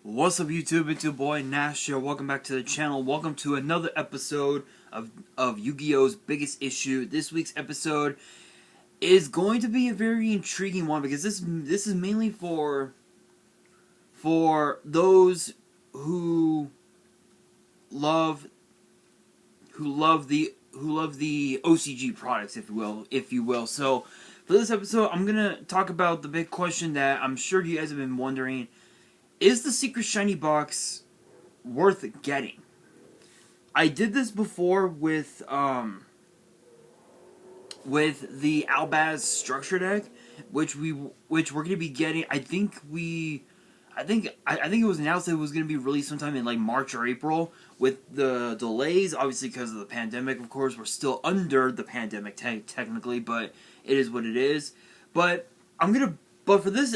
What's up YouTube, it's your boy Nash here. Welcome back to the channel. Welcome to another episode of Yu-Gi-Oh's Biggest Issue. This week's episode is going to be a very intriguing one because this is mainly for those who love the OCG products, if you will. So for this episode, I'm gonna talk about the big question that I'm sure you guys have been wondering. Is the Secret Shiny Box worth getting? I did this before with the Albaz structure deck, which we're going to be getting. I think it was announced that it was going to be released sometime in like March or April. With the delays, obviously because of the pandemic, of course, we're still under the pandemic technically, but it is what it is. But for this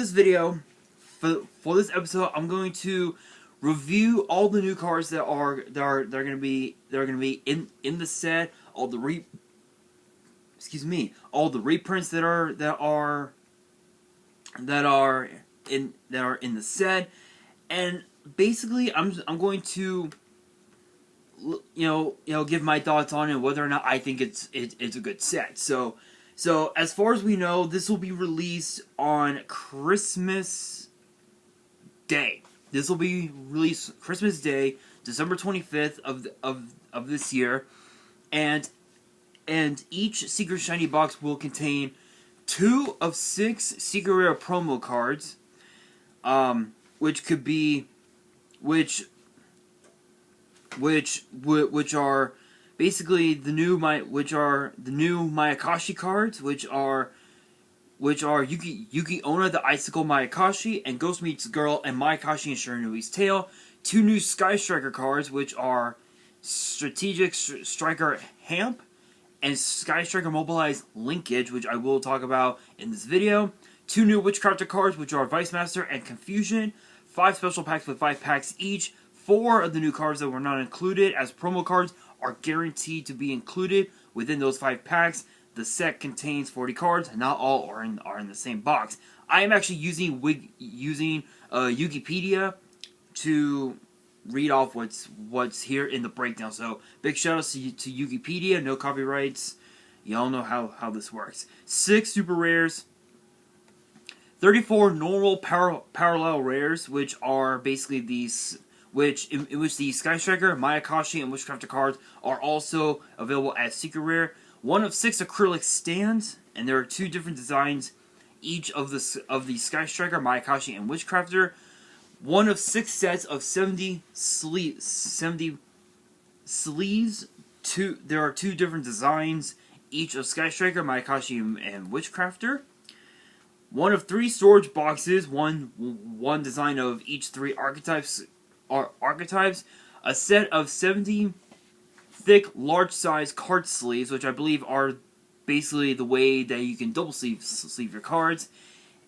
video. For this episode, I'm going to review all the new cards that are going to be in the set, all the reprints that are in the set, and basically I'm going to give my thoughts on it, whether or not I think it's a good set. So as far as we know, this will be released on Christmas Day. This will be released Christmas Day, December 25th of this year, and each Secret Shiny Box will contain 2 of 6 Secret Rare promo cards, which are basically the new Mayakashi cards, which are Yu-Gi-Oh! The Icicle Mayakashi, and Ghost Meets Girl, and Mayakashi and Shiranui's Tail. 2 new Skystrike cards, which are Strategic Striker Hamp, and Skystrike Immobilized Linkage, which I will talk about in this video. 2 new Witchcrafter cards, which are Vice Master and Confusion. 5 special packs with 5 packs each. 4 of the new cards that were not included as promo cards are guaranteed to be included within those 5 packs. The set contains 40 cards. Not all are in the same box. I am actually using Wikipedia to read off what's here in the breakdown. So big shout outs to Wikipedia. No copyrights. Y'all know how this works. 6 super rares. 34 normal parallel rares, which are basically these. In which the Skystriker, Mayakashi, and Witchcrafter cards are also available as secret rare. 1 of 6 acrylic stands, and there are 2 different designs each of the Skystriker, Mayakashi, and Witchcrafter. 1 of 6 sets of 70 sleeves. There are 2 different designs each of Skystriker, Mayakashi, and Witchcrafter. 1 of 3 storage boxes, one design of each 3 archetypes. A set of 70 thick, large-size card sleeves, which I believe are basically the way that you can double sleeve your cards.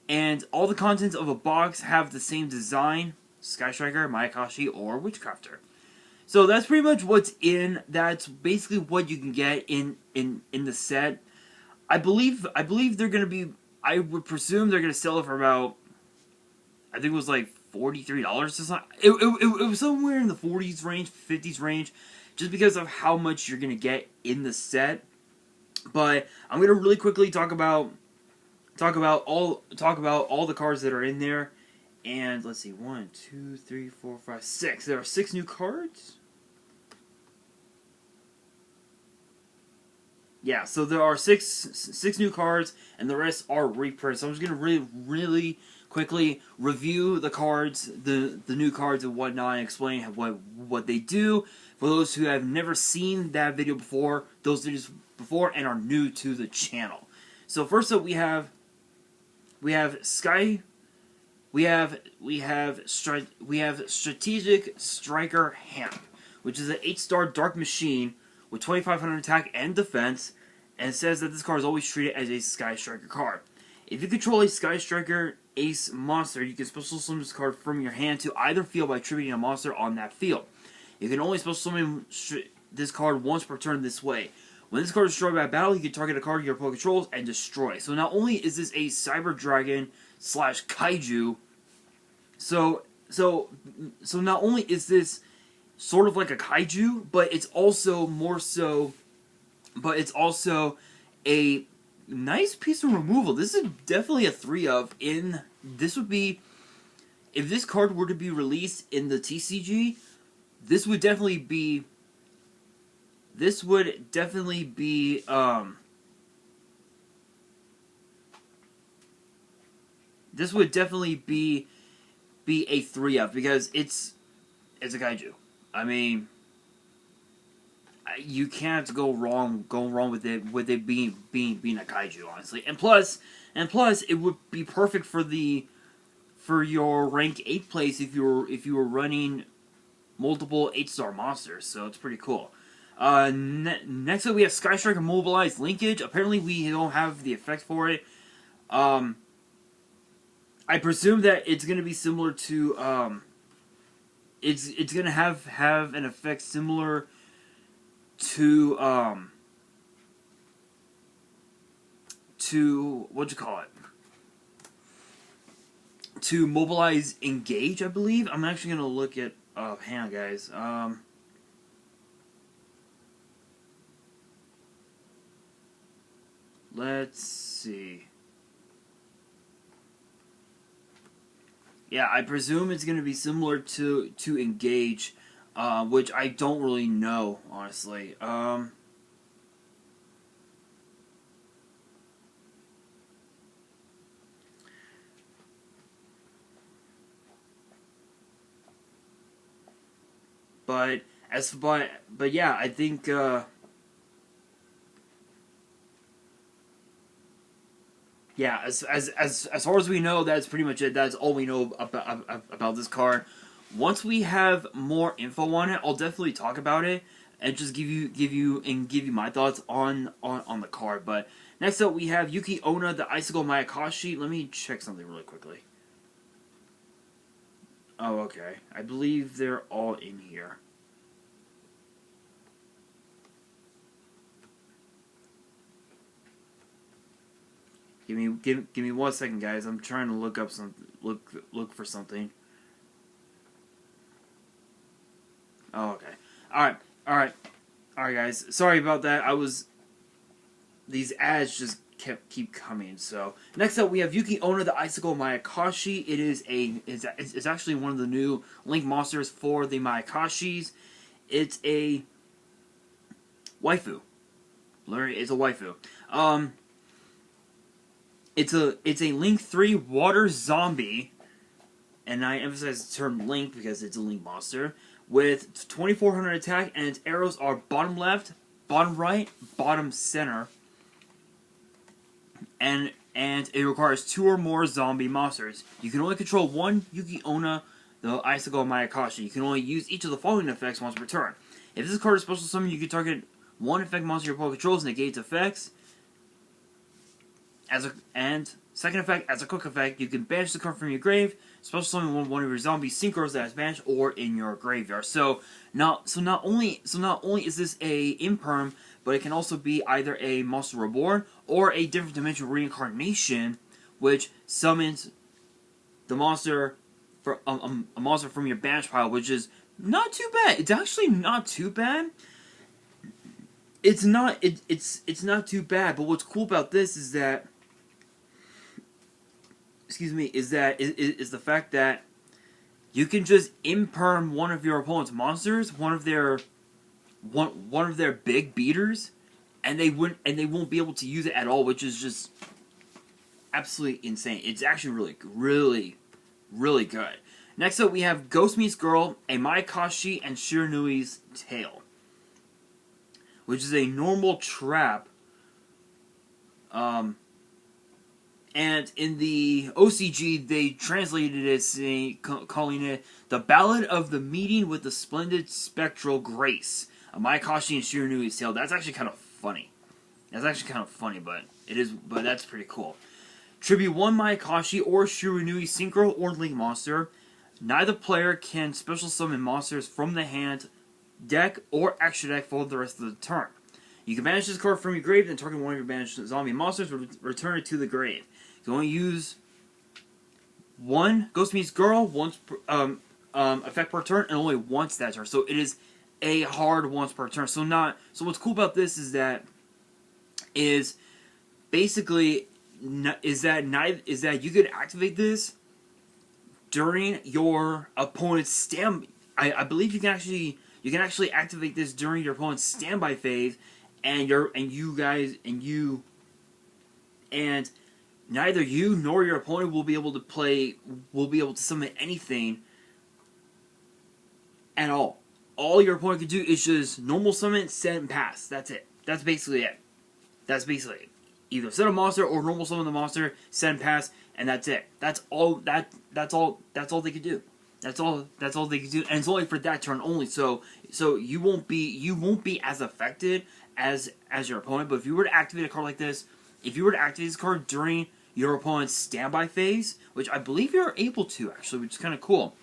And all the contents of a box have the same design: Skystriker, Mayakashi, or Witchcrafter. So that's pretty much what's in. That's basically what you can get in the set. I believe they're gonna be. I would presume they're gonna sell it for about, I think it was like $43 or something. It was somewhere in the 40s range, 50s range, just because of how much you're gonna get in the set. But I'm gonna really quickly talk about all the cards that are in there. And let's see, 1, 2, 3, 4, 5, 6. There are 6 new cards. Yeah, so there are six new cards, and the rest are reprints. So I'm just gonna really quickly review the cards, the new cards and whatnot, and explain what they do. For those who have never seen that video before, those videos before, and are new to the channel. So first up, we have Strategic Striker Hamp, which is an 8-star Dark Machine with 2,500 attack and defense, and it says that this card is always treated as a Skystriker card. If you control a Skystriker Ace monster, you can special summon this card from your hand to either field by tributing a monster on that field. You can only special summon this card once per turn this way. When this card is destroyed by battle, you can target a card your opponent controls and destroy. So not only is this a Cyber Dragon / Kaiju, so so not only is this sort of like a kaiju, but it's also more so, but it's also a nice piece of removal. This is definitely a 3 of. This would be, if this card were to be released in the TCG, this would definitely be, this would definitely be, this would definitely be a 3 of, because it's a kaiju. I mean, you can't go wrong with it being a kaiju, honestly. And plus it would be perfect for your rank 8 place if you were running multiple 8-star monsters. So it's pretty cool. Next up we have Skystrike Immobilized Linkage. Apparently we don't have the effect for it. I presume that it's going to be similar to it's going to have an effect similar to what you call it, to Mobilize Engage, I believe. I'm actually going to look at hang on, guys. Let's see. Yeah, I presume it's going to be similar to Engage, which I don't really know, honestly. But yeah, I think yeah, as far as we know, that's pretty much it. That's all we know about this card. Once we have more info on it, I'll definitely talk about it and just give you my thoughts on the card. But next up, we have Yuki Onna, the Icicle Mayakashi. Let me check something really quickly. Oh, okay. I believe they're all in here. Give me 1 second, guys. I'm trying to look up look for something. Oh, okay. All right, guys. Sorry about that. These ads just keep coming. So next up, we have Yuki Onna, the Icicle Mayakashi. It's actually one of the new Link monsters for the Mayakashis. It's a waifu. Larry, it's a waifu. It's a Link 3 water zombie, and I emphasize the term Link because it's a Link monster, with 2400 attack, and its arrows are bottom left, bottom right, bottom center, and it requires 2 or more zombie monsters. You can only control one Yuki Onna, the Icicle Mayakashi. You can only use each of the following effects once per turn. If this card is special summon, you can target one effect monster your opponent controls and negates effects. Second effect, as a quick effect, you can banish the card from your grave, special summon one of your zombie synchros that is banished or in your graveyard. So not only is this a imperm, but it can also be either a monster reborn or a different dimensional reincarnation, which summons the monster for a monster from your banish pile, which is not too bad. It's actually not too bad. It's not too bad. But what's cool about this is that, is the fact that you can just imperm one of your opponent's monsters, one of their big beaters, and they won't be able to use it at all, which is just absolutely insane. It's actually really good. Next up, we have Ghost Meets Girl, a Mayakashi and Shiranui's Tale, which is a normal trap. And in the OCG, they translated it calling it The Ballad of the Meeting with the Splendid Spectral Grace, a Mayakashi and Shiranui's Tale. That's actually kind of funny. But that's pretty cool. Tribute one Mayakashi or Shiranui Synchro or Link monster. Neither player can special summon monsters from the hand, deck, or extra deck for the rest of the turn. You can banish this card from your grave, then target one of your banished zombie monsters, return it to the grave. You can only use one Ghost meets Girl once effect per turn, and only once that turn. So it is a hard once per turn. So what's cool about this is that basically is that you could activate this during your opponent's stand. I believe you can actually activate this during your opponent's standby phase, and neither you nor your opponent will be able to summon anything at all. All your opponent can do is just normal summon, set, and pass. That's it. That's basically it. Either set a monster or normal summon the monster, set and pass, and that's it. That's all they can do. That's all they can do, and it's only for that turn only. So you won't be as affected as your opponent. But if you were to activate a card like this, if you were to activate this card during your opponent's standby phase, which I believe you're able to actually, which is kind of cool,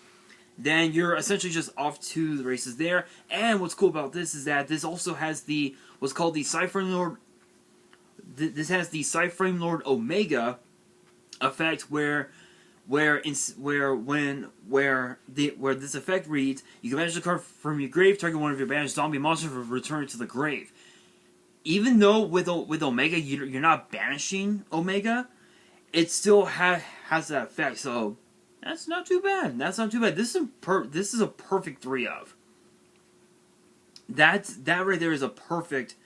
then you're essentially just off to the races there. And what's cool about this is that this also has what's called the Cypher Lord. This has the Cypher Lord Omega effect, where this effect reads: you can banish a card from your grave, target one of your banished zombie monsters, for return to the grave. Even though with Omega you're not banishing Omega, it still has that effect. So that's not too bad. This is a perfect 3-of. That right there is a perfect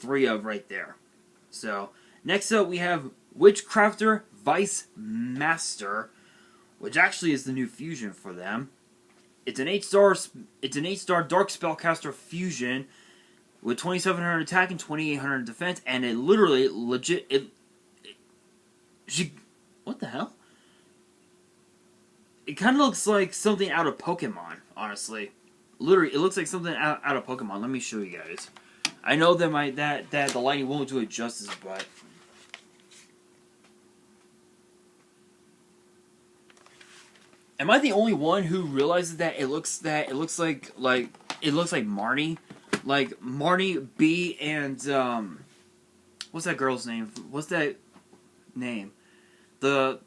3-of right there. So next up we have Witchcrafter Vice Master, which actually is the new fusion for them. It's an 8-star dark spellcaster fusion with 2,700 attack and 2,800 defense, and it literally what the hell? It kind of looks like something out of Pokemon, honestly. Literally, it looks like something out of Pokemon. Let me show you guys. I know that the lighting won't do it justice, but am I the only one who realizes that it looks like Marnie, like Marnie B and what's that girl's name? What's that name? The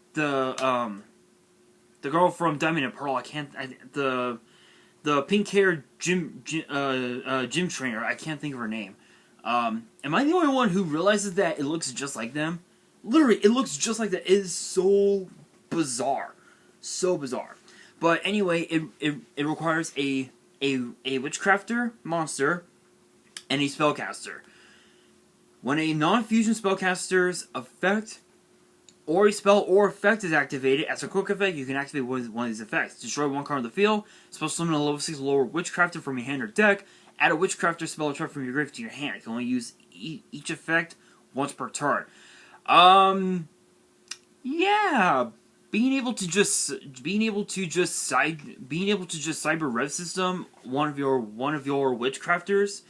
girl from Diamond and Pearl. The pink-haired gym trainer. I can't think of her name. Am I the only one who realizes that it looks just like them? Literally, it looks just like that. It is so bizarre. So bizarre. But anyway, it requires a Witchcrafter monster and a spellcaster. When a non-fusion spellcaster's effect or a spell or effect is activated, as a quick effect, you can activate one of these effects. Destroy one card on the field, special summon a level 6 lower Witchcrafter from your hand or deck, add a Witchcrafter spell or trap from your grave to your hand. You can only use each effect once per turn. Yeah, being able to just cyber rev system one of your Witchcrafters,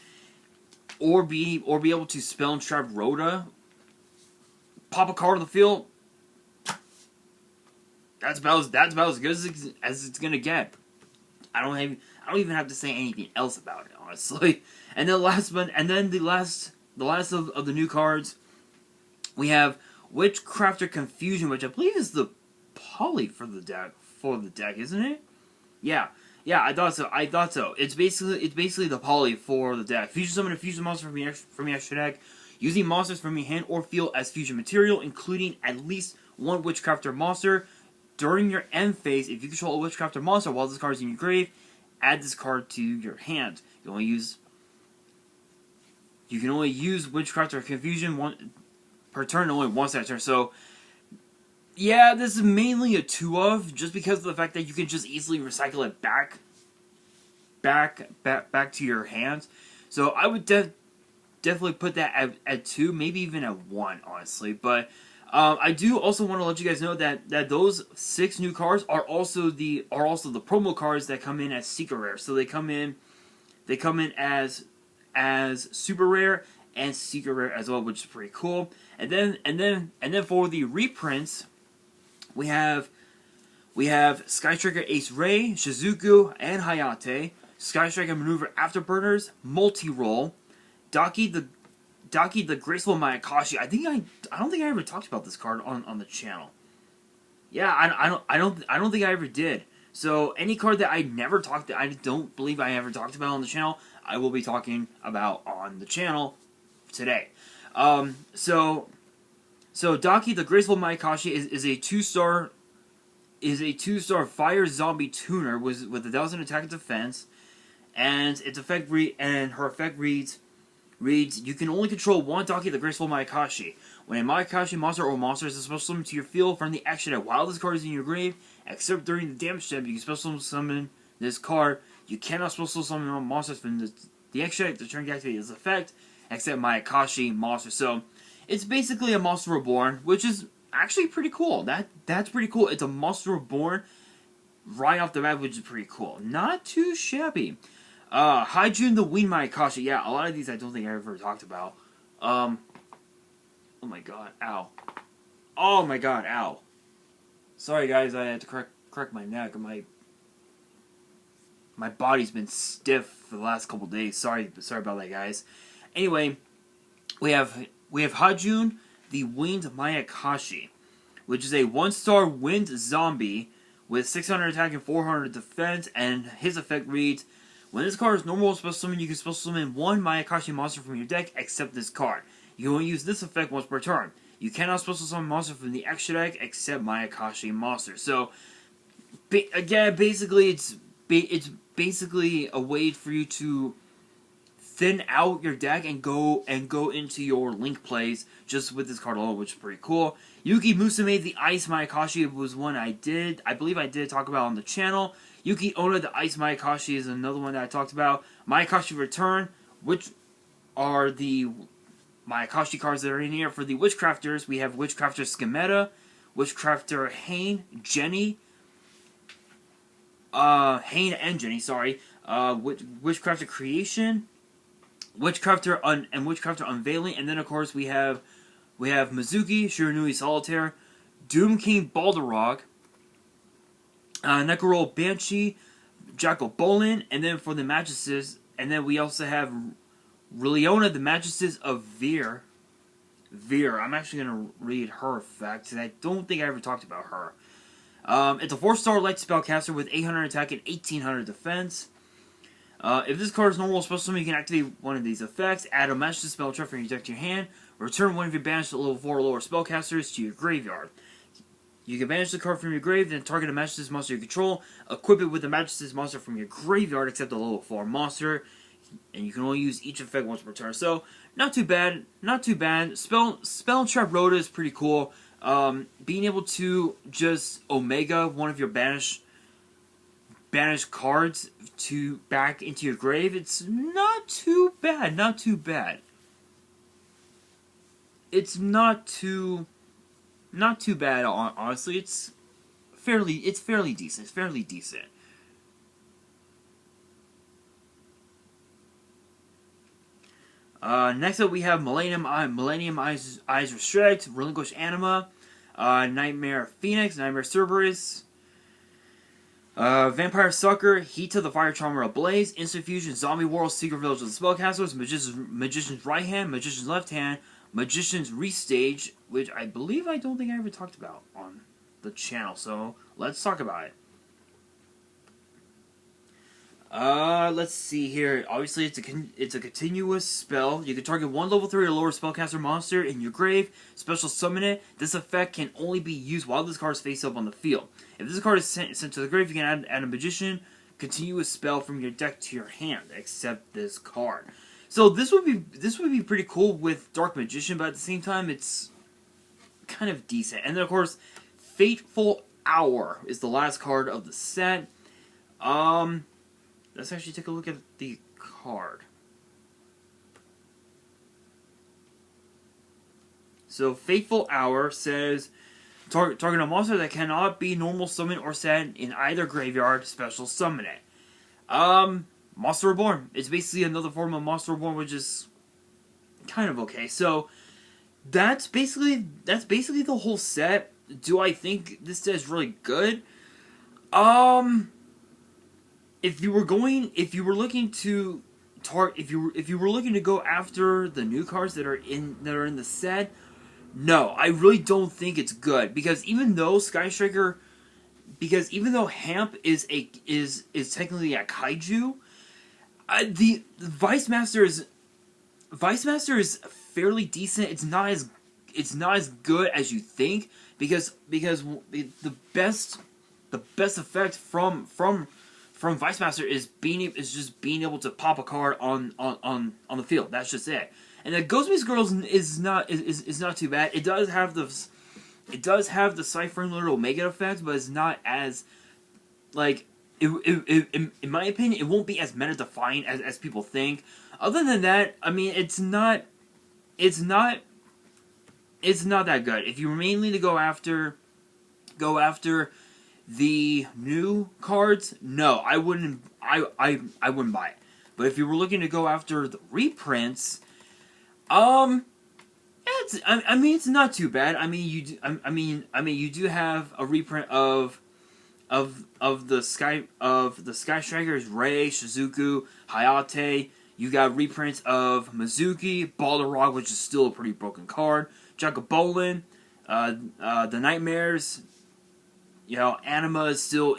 or be able to spell and trap Rhoda, pop a card on the field. That's about as good as it's gonna get. I don't even have to say anything else about it, honestly. And then the last of the new cards, we have Witchcrafter Confusion, which I believe is the poly for the deck, isn't it? Yeah, I thought so. It's basically the poly for the deck. Fusion summon a fusion monster from your extra deck, using monsters from your hand or field as fusion material, including at least one Witchcrafter monster. During your end phase, if you control a Witchcrafter monster while this card is in your grave, add this card to your hand. You can only use Witchcrafter Confusion per turn, only once that turn. So yeah, this is mainly a 2-of, just because of the fact that you can just easily recycle it back to your hands. So I would definitely put that at 2, maybe even at 1, honestly. But I do also want to let you guys know that those 6 new cards are also the promo cards that come in as secret rare. So they come in as super rare and secret rare as well, which is pretty cool. And then for the reprints, we have Skystrike Ace Ray, Shizuku, and Hayate, Skystrike Maneuver Afterburners, Multi-Roll, Daki the Graceful Mayakashi. I don't think I ever talked about this card on the channel. Yeah, I don't think I ever did. So any card that I don't believe I ever talked about on the channel, I will be talking about on the channel today. So Daki, the Graceful Mayakashi, is a 2-star fire zombie tuner with 1,000 attack and defense, and her effect reads, you can only control one Daki, the Graceful Mayakashi. When a Mayakashi monster or monster is a special summon to your field from the action deck while this card is in your grave, except during the damage step, you can special summon this card. You cannot special summon monsters from the action deck to turn to activate this effect, except Mayakashi monsters. So it's basically a Monster Reborn, which is actually pretty cool. That's pretty cool. It's a Monster Reborn right off the bat, which is pretty cool. Not too shabby. Hyjun the Winged Mayakashi. Yeah, a lot of these I don't think I ever talked about. Oh my god, ow. Oh my god, ow. Sorry guys, I had to correct my neck. My body's been stiff for the last couple days. Sorry about that, guys. Anyway, we have Hyjun the Winged Mayakashi, which is a 1-star wind zombie with 600 attack and 400 defense, and his effect reads, when this card is normal special summon, you can special summon one Mayakashi monster from your deck except this card. You can only use this effect once per turn. You cannot special summon monster from the extra deck except Mayakashi monster. So, again, basically, it's basically a way for you to thin out your deck and go into your link plays just with this card alone, which is pretty cool. Yuki Musume the Ice Mayakashi was one I believe I did talk about on the channel. Yuki Onna the Ice Mayakashi is another one that I talked about. Mayakashi Return, which are the Mayakashi cards that are in here. For the Witchcrafters, we have Witchcrafter Schemata, Witchcrafter Hane and Jenny, Witchcrafter Creation, Witchcrafter Unveiling, and then of course we have Mizuki, Shiranui Solitaire, Doom King Balderog, Necro Banshee, Jackal Bolin, and then for the Mattresses, and then we also have Leona, the Mattresses of Veer. I'm actually going to read her effect, and I don't think I ever talked about her. It's a 4-star light spellcaster with 800 attack and 1800 defense. If this card is normal special summon, you can activate one of these effects. Add a Mattresses spell trap from your deck to your hand. Return one of your banished level 4 or lower spellcasters to your graveyard. You can banish the card from your grave, then target a Mattresses monster you control. Equip it with the Mattresses monster from your graveyard, except the level 4 monster. And you can only use each effect once per turn. So, not too bad. Spell Trap Rhoda is pretty cool. Being able to just Omega one of your banished cards to back into your grave, it's not too bad. It's not too bad, honestly. It's fairly decent. Next up we have Millennium Eyes Restrict, Relinquish Anima, Nightmare Phoenix, Nightmare Cerberus, Vampire Sucker, Heat to the Fire Charmer Ablaze, Instant Fusion, Zombie World, Secret Village of the Spellcasters, Magician's Right Hand, Magician's Left Hand, Magician's Restage, which I believe I don't think I ever talked about on the channel, so let's talk about it. Let's see here. Obviously, it's a continuous spell. You can target one level 3 or lower spellcaster monster in your grave, special summon it. This effect can only be used while this card is face up on the field. If this card is sent to the grave, you can add a Magician continuous spell from your deck to your hand, except this card. So this would be pretty cool with Dark Magician, but at the same time, it's kind of decent. And then, of course, Fateful Hour is the last card of the set. Let's actually take a look at the card. So, Fateful Hour says, target a monster that cannot be normal summoned or set in either graveyard, special summon it. Monster Reborn. It's basically another form of Monster Reborn, which is kind of okay. So, that's basically the whole set. Do I think this set is really good? If you were looking to go after the new cards that are in the set, No, I really don't think it's good because even though Hamp is technically a kaiju, the Vice Master is fairly decent. It's not as good as you think because the best effect from Vice Master is just being able to pop a card on the field. That's just it. And the Ghostmace Girls is not too bad. It does have the Ciphering Little Omega effect, but it's not as like in my opinion, it won't be as meta defiant as people think. Other than that, I mean, it's not that good. If you mainly to go after the new cards, no, I wouldn't buy it. But if you were looking to go after the reprints, it's not too bad. I mean, you do have a reprint of the Skystrikers, Rei, Shizuku, Hayate. You got reprints of Mizuki, Balrog, which is still a pretty broken card, Jagabolin, the Nightmares. You know, Anima is still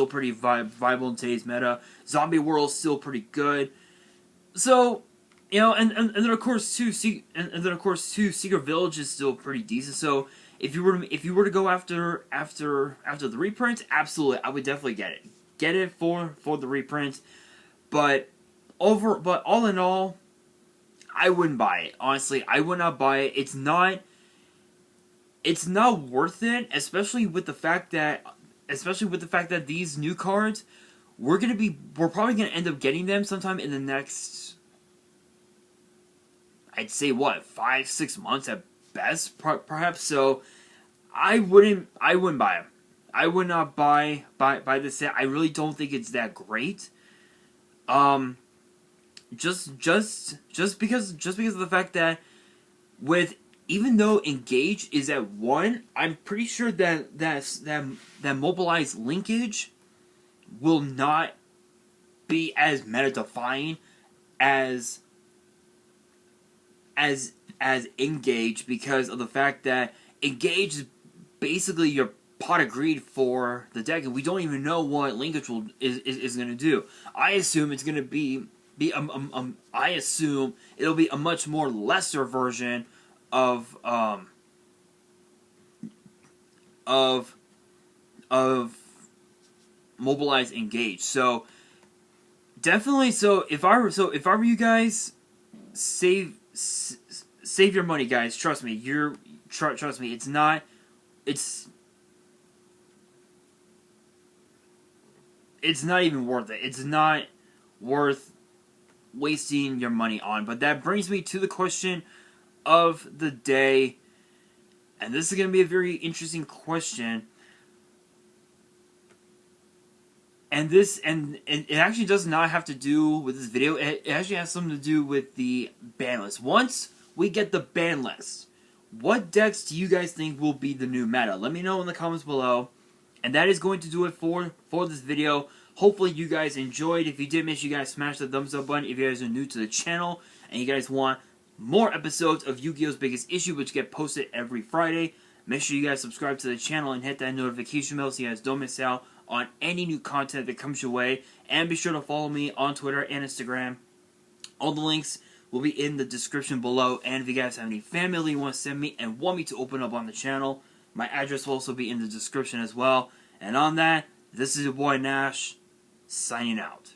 pretty viable in today's meta. Zombie World is still pretty good. So, you know, and then of course too, Secret Village is still pretty decent. So if you were to go after the reprints, absolutely, I would definitely get it for the reprints. But all in all, I wouldn't buy it. Honestly, I would not buy it. It's not worth it, especially with the fact that these new cards, we're probably gonna end up getting them sometime in the next, I'd say 5-6 months at best, perhaps. So I wouldn't buy them. I would not buy this set. I really don't think it's that great. Just because of the fact that even though Engage is at 1, I'm pretty sure that Mobilized Linkage will not be as meta defying as Engage, because of the fact that Engage is basically your pot of greed for the deck, and we don't even know what Linkage is going to do. I assume it's going to be I assume it'll be a much more lesser version of Mobilized Engage. So definitely, if I were you guys, save your money, guys. Trust me. Trust me. It's not even worth it. It's not worth wasting your money on. But that brings me to the question of the day, and this is going to be a very interesting question. And it actually does not have to do with this video. It actually has something to do with the ban list. Once we get the ban list, what decks do you guys think will be the new meta? Let me know in the comments below. And that is going to do it for this video. Hopefully you guys enjoyed. If you did, make sure you guys smash the thumbs up button. If you guys are new to the channel and you guys want more episodes of Yu-Gi-Oh's Biggest Issue, which get posted every Friday, make sure you guys subscribe to the channel and hit that notification bell so you guys don't miss out on any new content that comes your way. And be sure to follow me on Twitter and Instagram. All the links will be in the description below. And if you guys have any fan mail you want to send me and want me to open up on the channel, my address will also be in the description as well. And on that, this is your boy Nash, signing out.